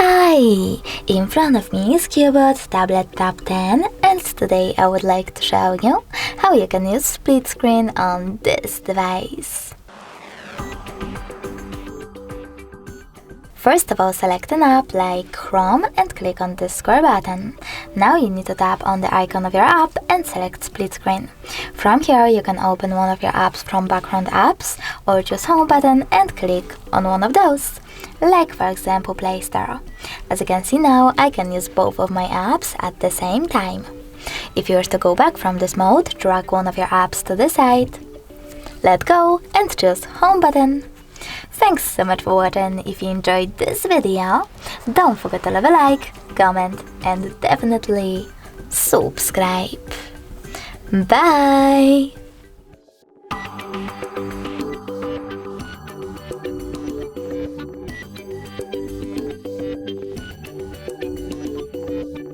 Hi! In front of me is CUBOT Tab 10, and today I would like to show you how you can use split screen on this device. First of all, select an app like Chrome and click on the square button. Now you need to tap on the icon of your app and select split screen. From here you can open one of your apps from background apps or choose home button and click on one of those, like for example Play Store. As you can see now, I can use both of my apps at the same time. If you were to go back from this mode, drag one of your apps to the side, let go and choose home button. Thanks so much for watching. If you enjoyed this video, don't forget to leave a like, comment and definitely subscribe. Bye!